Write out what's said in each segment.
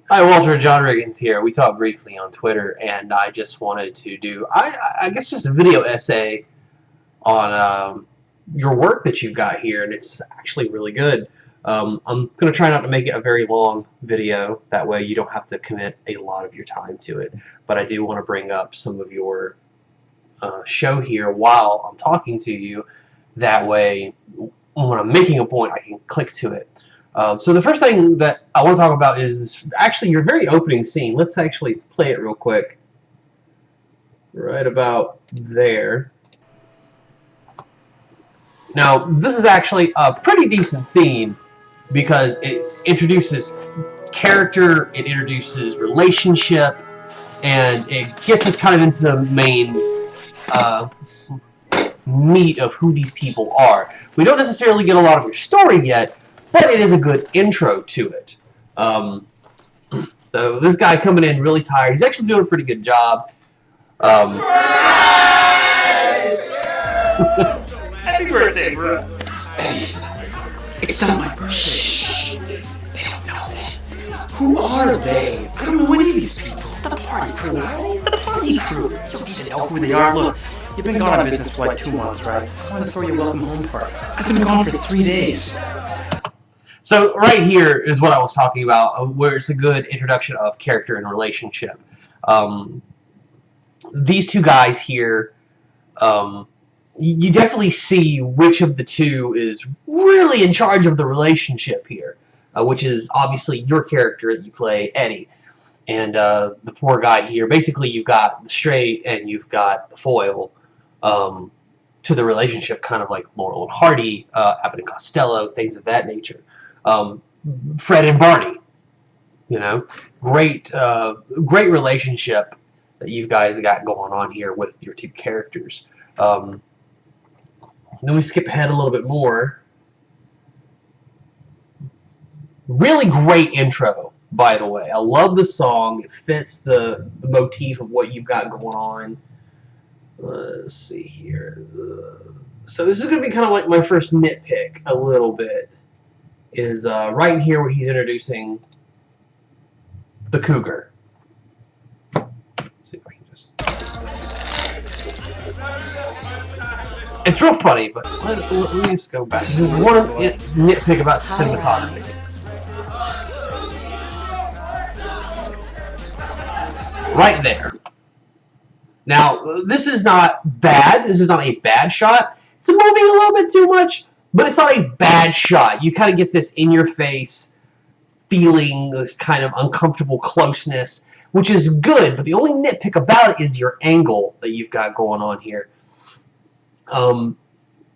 Hi, Walter. John Riggins here. We talked briefly on Twitter, and I just wanted to do, I guess, just a video essay on your work that you've got here, and it's actually really good. I'm going to try not to make it a very long video. That way you don't have to commit a lot of your time to it. But I do want to bring up some of your show here while I'm talking to you. That way, when I'm making a point, I can click to it. So the first thing that I want to talk about is this, actually your very opening scene. Let's actually play it real quick. Right about there. Now, this is actually a pretty decent scene because it introduces character, it introduces relationship, and it gets us kind of into the main meat of who these people are. We don't necessarily get a lot of your story yet, but it is a good intro to it. So this guy coming in really tired. He's actually doing a pretty good job. Happy birthday, bro. Eddie, it's not my birthday. Shh. They don't know that. Who are they? I don't know any of these people. It's the party crew. The party crew. You don't need to know who they are. Look, you've been gone on business for like 2 months, right? I want to throw you a welcome home party. I've been gone for 3 days. So right here is what I was talking about, where it's a good introduction of character and relationship. These two guys here, you definitely see which of the two is really in charge of the relationship here, which is obviously your character that you play, Eddie. And the poor guy here, basically you've got the straight and you've got the foil to the relationship, kind of like Laurel and Hardy, Abbott and Costello, things of that nature. Fred and Barney, you know, great relationship that you guys got going on here with your two characters. Then we skip ahead a little bit more. Really great intro, by the way. I love the song. It fits the motif of what you've got going on. Let's see here. So this is going to be kind of like my first nitpick a little bit. Is right in here where he's introducing the cougar. Let's see if I can just... It's real funny, but let me just go back. There's one nitpick about cinematography. Right there. Now, this is not bad. This is not a bad shot. It's moving a little bit too much. But it's not a bad shot. You kind of get this in-your-face feeling, this kind of uncomfortable closeness, which is good. But the only nitpick about it is your angle that you've got going on here.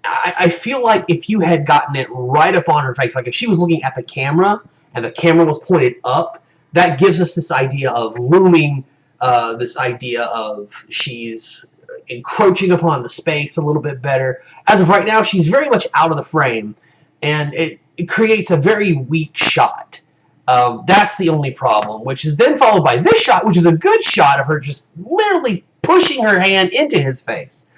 I feel like if you had gotten it right up on her face, like if she was looking at the camera and the camera was pointed up, that gives us this idea of looming, this idea of she's encroaching upon the space a little bit better. As of right now, she's very much out of the frame, and it creates a very weak shot. That's the only problem, which is then followed by this shot, which is a good shot of her just literally pushing her hand into his face.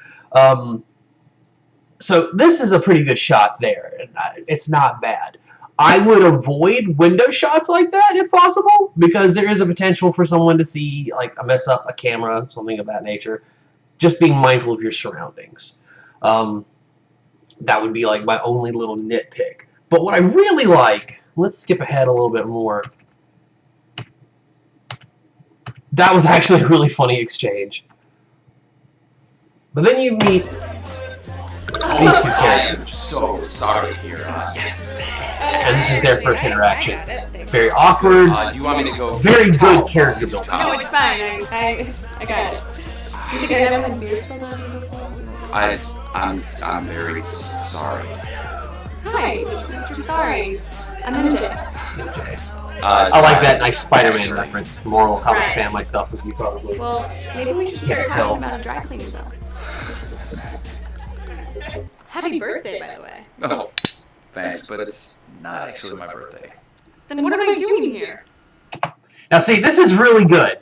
So this is a pretty good shot there, and it's not bad. I would avoid window shots like that if possible, because there is a potential for someone to see like a mess up a camera, something of that nature. Just being mindful of your surroundings. That would be like my only little nitpick. But what I really like, let's skip ahead a little bit more. That was actually a really funny exchange. But then you meet these two characters. I'm so sorry here. Yes. And this is their first interaction. Very awkward. Do you want me to go? Very good character building. No, it's fine. I got it. You think I never had beer spilled on you before? I'm very sorry. Hi, Mr. Sorry. I'm MJ. I like that nice Spider-Man reference. Moral comics fan myself, if you probably. Well, maybe we should start talking about a dry cleaning bill. Happy birthday, by the way. Oh, thanks, but it's not actually my birthday. Then what am I doing here? Now, see, this is really good.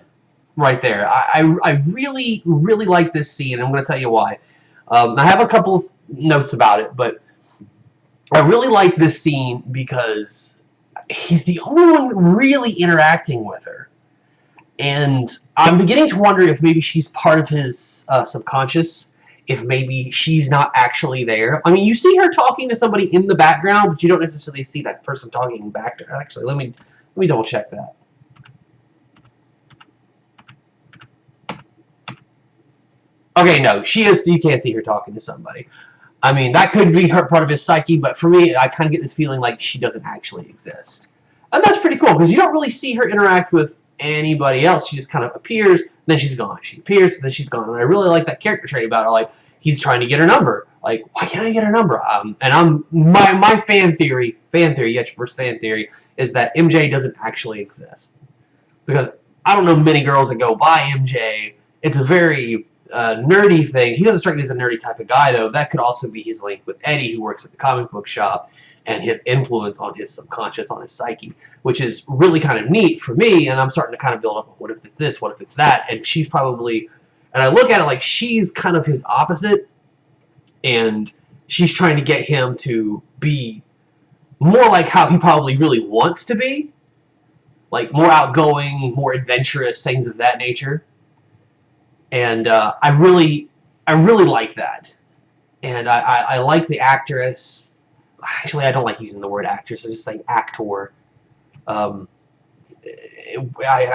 Right there. I really, really like this scene, and I'm going to tell you why. I have a couple of notes about it, but I really like this scene because he's the only one really interacting with her. And I'm beginning to wonder if maybe she's part of his subconscious, if maybe she's not actually there. I mean, you see her talking to somebody in the background, but you don't necessarily see that person talking back to her. Actually, let me double check that. Okay, no, she is. You can't see her talking to somebody. I mean, that could be her part of his psyche, but for me, I kind of get this feeling like she doesn't actually exist. And that's pretty cool, because you don't really see her interact with anybody else. She just kind of appears, then she's gone. She appears, then she's gone. And I really like that character trait about her. Like, he's trying to get her number. Like, why can't I get her number? And my fan theory, your first fan theory, is that MJ doesn't actually exist. Because I don't know many girls that go by MJ. It's a very nerdy thing. He doesn't strike me as a nerdy type of guy, though. That could also be his link with Eddie, who works at the comic book shop, and his influence on his subconscious, on his psyche, which is really kind of neat for me, and I'm starting to kind of build up, what if it's this, what if it's that, and she's probably, and I look at it like she's kind of his opposite, and she's trying to get him to be more like how he probably really wants to be, like more outgoing, more adventurous, things of that nature. And I really like that. And I like the actress. Actually, I don't like using the word actress. I just say actor. I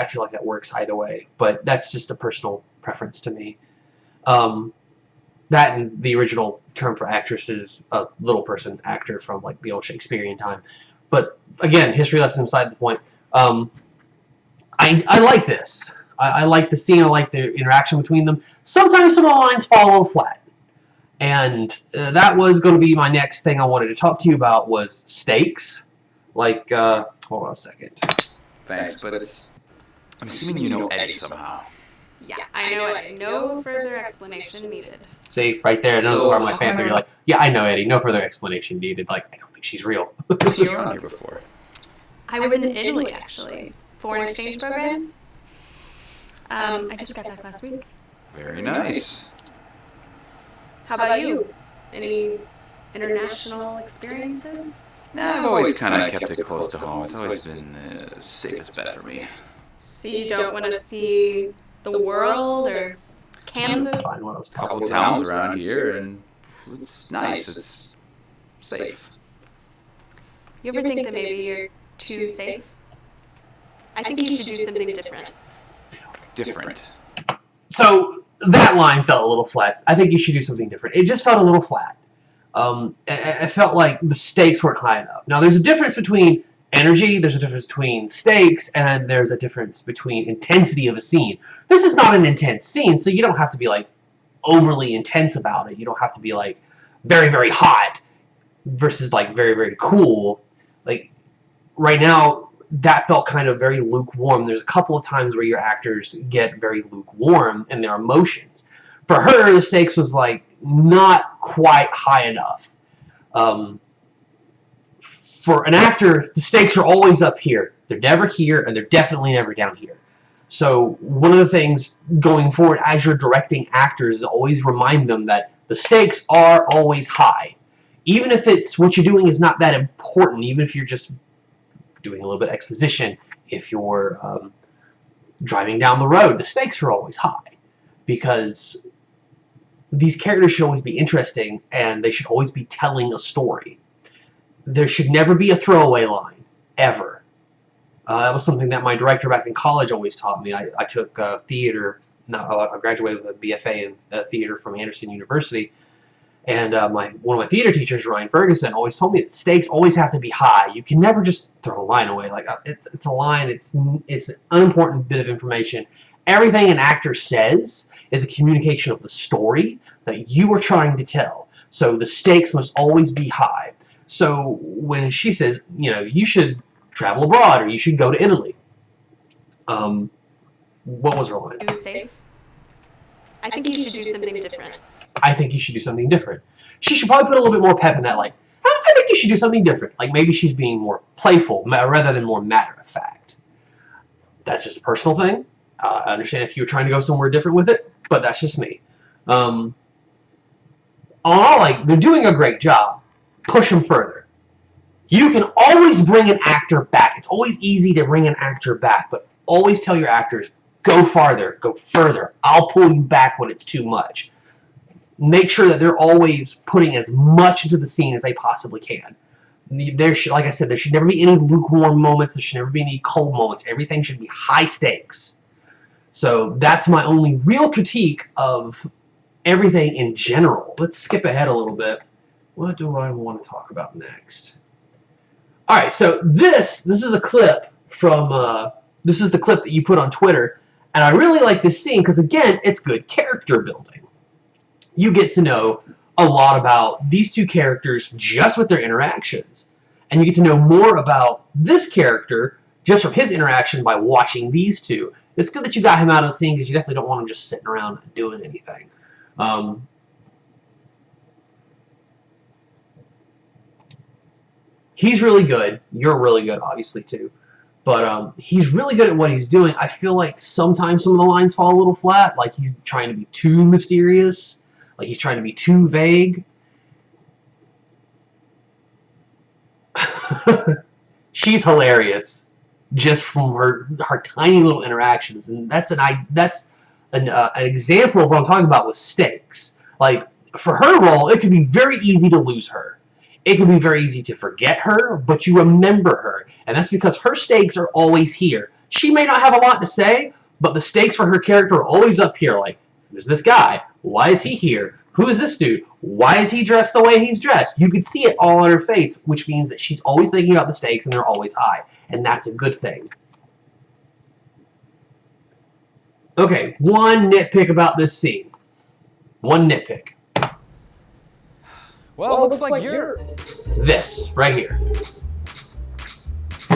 feel like that works either way. But that's just a personal preference to me. That and the original term for actress is a little person actor from like the old Shakespearean time. But again, history lesson aside the point. I like this. I like the scene. I like the interaction between them. Sometimes some of the lines fall a little flat. And that was going to be my next thing I wanted to talk to you about was stakes. Like, hold on a second. Thanks, but it's... I'm assuming you know Eddie somehow. Yeah, I know Eddie. No further explanation needed. See, right there, another part of my fan theory. You're like, yeah, I know Eddie. No further explanation needed. Like, I don't think she's real. Was she around here before? I was in Italy, actually. Foreign exchange program. I just got back last week. Very nice. How about you? Any international experiences? Nah, I've always kind of kept it close to home. It's always been the safest bet for me. So you don't want to see the world or Kansas? A couple of towns around here, and it's nice. It's safe. You ever think that maybe you're too safe? I think you should do something different. Different. So that line felt a little flat. I think you should do something different. It just felt a little flat. It felt like the stakes weren't high enough. Now, there's a difference between energy, there's a difference between stakes, and there's a difference between intensity of a scene. This is not an intense scene, so you don't have to be, like, overly intense about it. You don't have to be, like, very, very hot versus, like, very, very cool. Like, right now, that felt kind of very lukewarm. There's a couple of times where your actors get very lukewarm in their emotions. For her, the stakes was, like, not quite high enough. For an actor, the stakes are always up here. They're never here, and they're definitely never down here. So one of the things going forward as you're directing actors is always remind them that the stakes are always high. Even if it's what you're doing is not that important, even if you're just doing a little bit of exposition, if you're driving down the road, the stakes are always high. Because these characters should always be interesting, and they should always be telling a story. There should never be a throwaway line, ever. That was something that my director back in college always taught me. I took theater. I graduated with a BFA in theater from Anderson University, and one of my theater teachers, Ryan Ferguson, always told me that stakes always have to be high. You can never just throw a line away. Like it's a line. It's an unimportant bit of information. Everything an actor says is a communication of the story that you are trying to tell. So the stakes must always be high. So when she says, you know, you should travel abroad or you should go to Italy, what was her line? Too safe? I think you should do something different. I think you should do something different. She should probably put a little bit more pep in that, like, I think you should do something different. Like, maybe she's being more playful rather than more matter-of-fact. That's just a personal thing. I understand if you're trying to go somewhere different with it, but that's just me. All in all, like, they're doing a great job. Push them further. You can always bring an actor back. It's always easy to bring an actor back, but always tell your actors, go farther, go further. I'll pull you back when it's too much. Make sure that they're always putting as much into the scene as they possibly can. Like I said, there should never be any lukewarm moments. There should never be any cold moments. Everything should be high stakes. So that's my only real critique of everything in general. Let's skip ahead a little bit. What do I want to talk about next? All right, so this is a clip from this is the clip that you put on Twitter, and I really like this scene because again, it's good character building. You get to know a lot about these two characters just with their interactions, and you get to know more about this character just from his interaction by watching these two. It's good that you got him out of the scene because you definitely don't want him just sitting around doing anything. He's really good. You're really good, obviously, too. But he's really good at what he's doing. I feel like sometimes some of the lines fall a little flat. Like he's trying to be too mysterious. Like he's trying to be too vague. She's hilarious just from her tiny little interactions. And that's an example of what I'm talking about with stakes. Like, for her role, it could be very easy to lose her. It can be very easy to forget her, but you remember her. And that's because her stakes are always here. She may not have a lot to say, but the stakes for her character are always up here. Like, who's this guy? Why is he here? Who is this dude? Why is he dressed the way he's dressed? You can see it all on her face, which means that she's always thinking about the stakes and they're always high. And that's a good thing. Okay, one nitpick about this scene. One nitpick. Well, looks like you're... This, right here.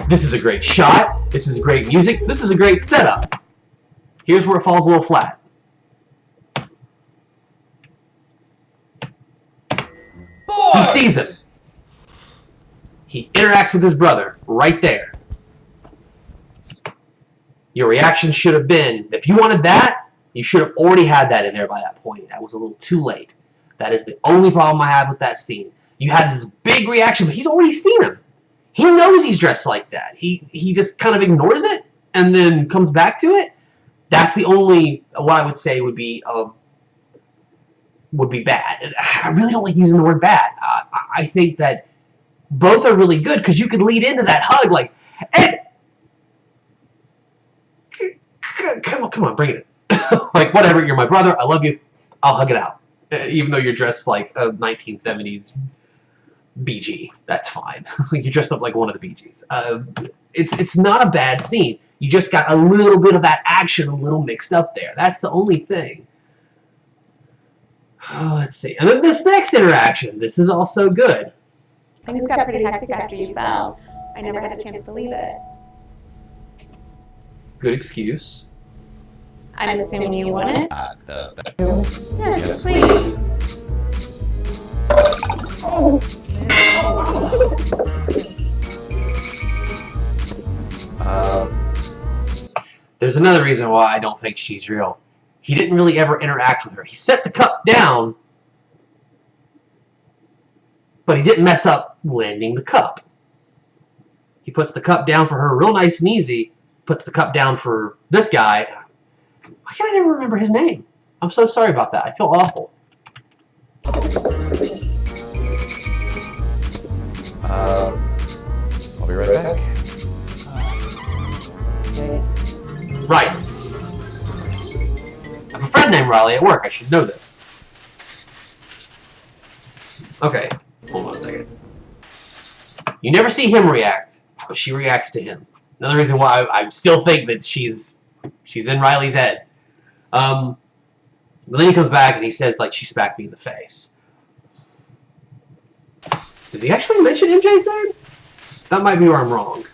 This is a great shot. This is great music. This is a great setup. Here's where it falls a little flat. Boys! He sees him. He interacts with his brother right there. Your reaction should have been, if you wanted that, you should have already had that in there by that point. That was a little too late. That is the only problem I have with that scene. You had this big reaction, but he's already seen him. He knows he's dressed like that. He just kind of ignores it and then comes back to it. That's the only, what I would say would be bad. I really don't like using the word bad. I think that both are really good because you could lead into that hug like, hey, come on, bring it in. Like, whatever, you're my brother, I love you, I'll hug it out. Even though you're dressed like a 1970s Bee Gee, that's fine. You're dressed up like one of the Bee Gees. It's not a bad scene. You just got a little bit of that action a little mixed up there. That's the only thing. Oh, let's see. And then this next interaction. This is also good. Things got pretty hectic after you fell. I never had a chance to leave it. Good excuse. I'm assuming you want it? Yes, please. There's another reason why I don't think she's real. He didn't really ever interact with her. He set the cup down, but he didn't mess up landing the cup. He puts the cup down for her real nice and easy, puts the cup down for this guy. Why can't I never remember his name? I'm so sorry about that. I feel awful. I'll be right back. Right. I have a friend named Riley at work. I should know this. Okay. Hold on a second. You never see him react, but she reacts to him. Another reason why I still think that she's in Riley's head. But then he comes back and he says, like, she smacked me in the face. Does he actually mention MJ's name? That might be where I'm wrong.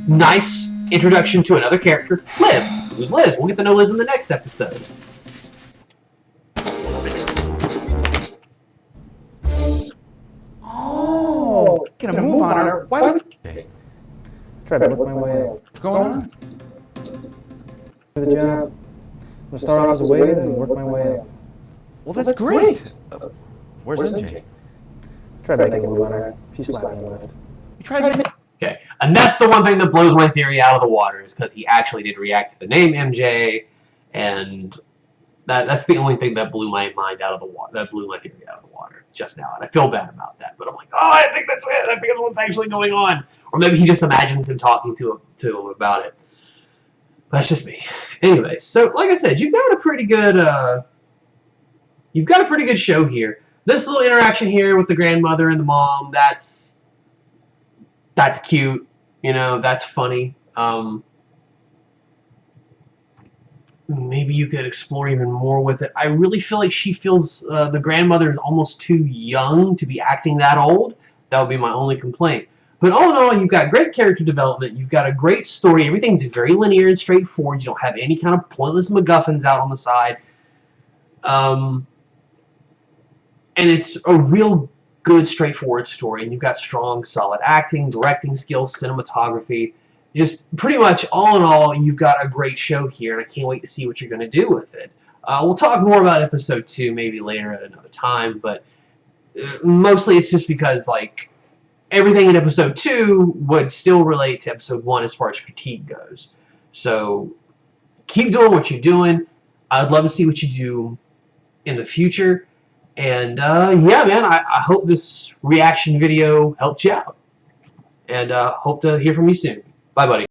Nice introduction to another character, Liz. Who's Liz? We'll get to know Liz in the next episode. Oh, get a move on her. Why would... Try to work my way up. What's going on? For the job, I'm gonna start off as a waiter and work my way up. Well, that's great. Where's MJ? Tried making a move on her. She slapped me and left. You tried to Okay, and that's the one thing that blows my theory out of the water, is because he actually did react to the name MJ, and that's the only thing that blew my mind out of the water. That blew my theory out of the water just now, and I feel bad about that. But I'm like, oh, I think that's it. I think that's what's actually going on, or maybe he just imagines him talking to him about it. But that's just me. Anyway, so like I said, you've got a pretty good show here. This little interaction here with the grandmother and the mom, that's cute. You know, that's funny. Maybe you could explore even more with it. I really feel like she feels the grandmother is almost too young to be acting that old. That would be my only complaint. But all in all, you've got great character development. You've got a great story. Everything's very linear and straightforward. You don't have any kind of pointless MacGuffins out on the side. And it's a real good, straightforward story. And you've got strong, solid acting, directing skills, cinematography. Just pretty much all in all, you've got a great show here, and I can't wait to see what you're going to do with it. We'll talk more about episode 2 maybe later at another time, but mostly it's just because, like, everything in episode 2 would still relate to episode 1 as far as critique goes. So keep doing what you're doing. I'd love to see what you do in the future. And yeah, man, I hope this reaction video helped you out. And hope to hear from you soon. Bye, buddy.